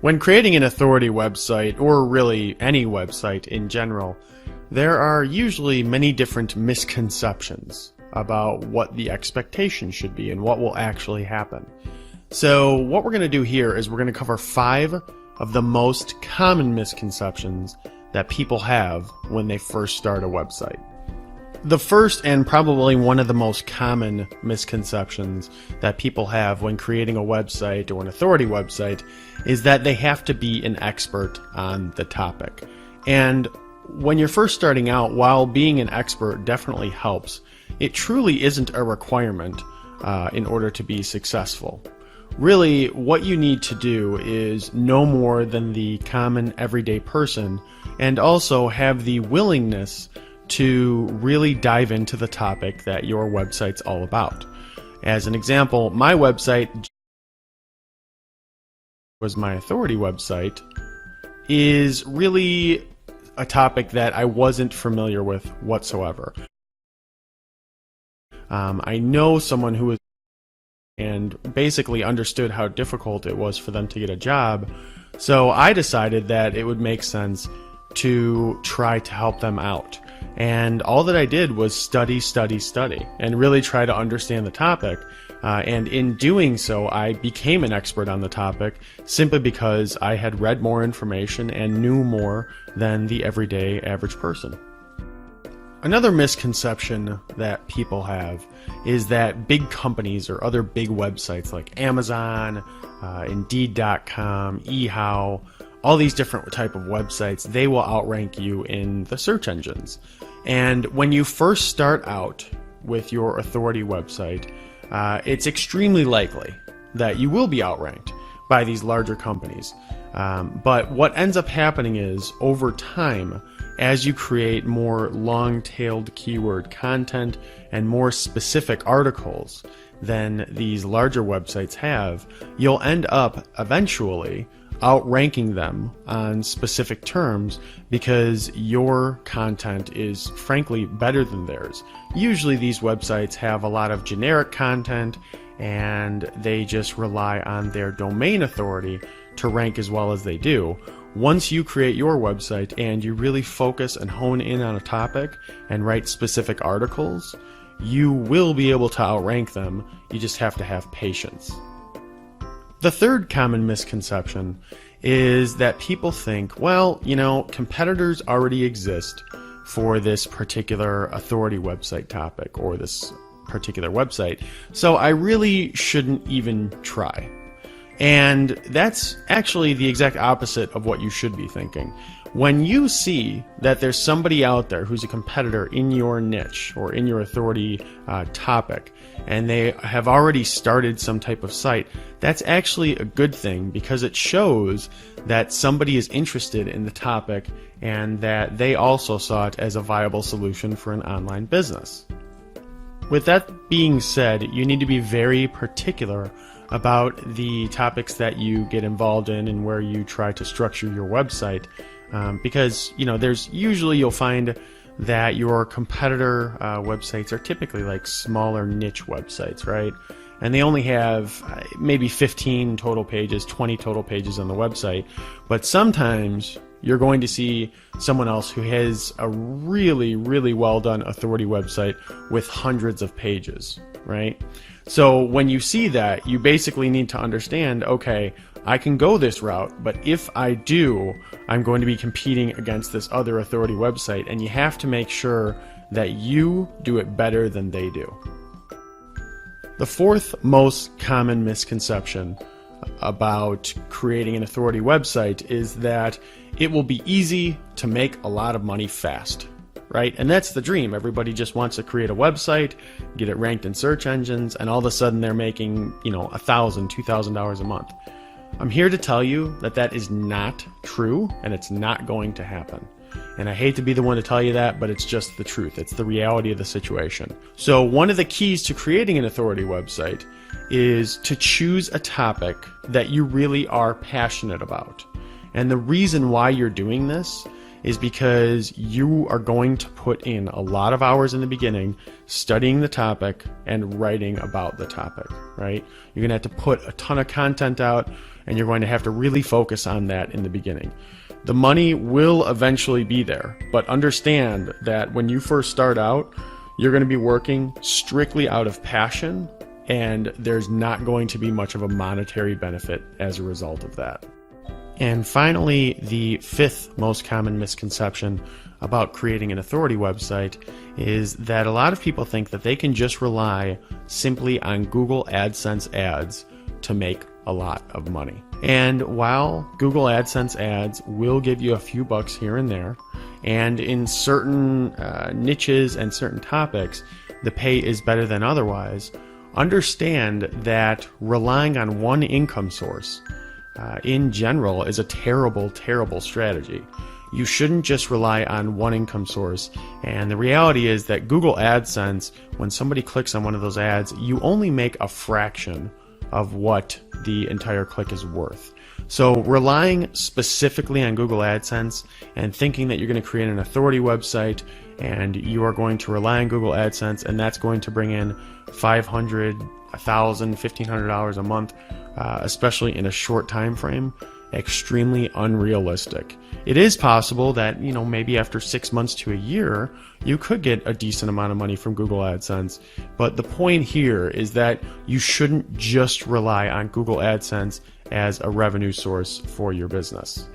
When creating an authority website, or really any website in general, there are usually many different misconceptions about what the expectation should be and what will actually happen. So what we're going to do here is we're going to cover 5 of the most common misconceptions that people have when they first start a website. The first and probably one of the most common misconceptions that people have when creating a website or an authority website is that they have to be an expert on the topic. And when you're first starting out, while being an expert definitely helps, it truly isn't a requirement in order to be successful. Really, what you need to do is know more than the common everyday person and also have the willingness to really dive into the topic that your website's all about. As an example, my website was my authority website is really a topic that I wasn't familiar with whatsoever. I know someone who was and basically understood how difficult it was for them to get a job, so I decided that it would make sense to try to help them out. And all that I did was study, and really try to understand the topic. And in doing so, I became an expert on the topic simply because I had read more information and knew more than the everyday average person. Another misconception that people have is that big companies or other big websites like Amazon, Indeed.com, eHow, all these different type of websites, they will outrank you in the search engines. And when you first start out with your authority website, it's extremely likely that you will be outranked by these larger companies. But what ends up happening is, over time, as you create more long-tailed keyword content and more specific articles than these larger websites have, you'll end up eventually outranking them on specific terms because your content is frankly better than theirs. Usually these websites have a lot of generic content and they just rely on their domain authority to rank as well as they do. Once you create your website and you really focus and hone in on a topic and write specific articles, you will be able to outrank them. You just have to have patience. The third common misconception is that people think, well, competitors already exist for this particular authority website topic or this particular website, so I really shouldn't even try. And that's actually the exact opposite of what you should be thinking. When you see that there's somebody out there who's a competitor in your niche or in your authority topic, and they have already started some type of site, that's actually a good thing because it shows that somebody is interested in the topic and that they also saw it as a viable solution for an online business. With that being said, you need to be very particular about the topics that you get involved in and where you try to structure your website, because there's usually, you'll find that your competitor websites are typically like smaller niche websites, right? And they only have maybe 15 total pages, 20 total pages on the website, but sometimes you're going to see someone else who has a really, really well done authority website with hundreds of pages, right? So when you see that, you basically need to understand, okay, I can go this route, but if I do, I'm going to be competing against this other authority website, and you have to make sure that you do it better than they do. The fourth most common misconception about creating an authority website is that it will be easy to make a lot of money fast. Right? And that's the dream. Everybody just wants to create a website, get it ranked in search engines, and all of a sudden they're making, $1,000, $2,000 a month. I'm here to tell you that that is not true, and it's not going to happen. And I hate to be the one to tell you that, but it's just the truth. It's the reality of the situation. So one of the keys to creating an authority website is to choose a topic that you really are passionate about. And the reason why you're doing this is because you are going to put in a lot of hours in the beginning studying the topic and writing about the topic, right? You're going to have to put a ton of content out, and you're going to have to really focus on that in the beginning. The money will eventually be there, but understand that when you first start out, you're going to be working strictly out of passion, and there's not going to be much of a monetary benefit as a result of that. And finally, the fifth most common misconception about creating an authority website is that a lot of people think that they can just rely simply on Google AdSense ads to make a lot of money. And while Google AdSense ads will give you a few bucks here and there, and in certain niches and certain topics, the pay is better than otherwise, understand that relying on one income source in general is a terrible, terrible strategy. You shouldn't just rely on one income source. And the reality is that Google AdSense, when somebody clicks on one of those ads, you only make a fraction of what the entire click is worth. So relying specifically on Google AdSense and thinking that you're going to create an authority website and you are going to rely on Google AdSense and that's going to bring in $500, $1,000, $1,500 a month, especially in a short time frame, extremely unrealistic. It is possible that, maybe after 6 months to a year, you could get a decent amount of money from Google AdSense. But the point here is that you shouldn't just rely on Google AdSense as a revenue source for your business.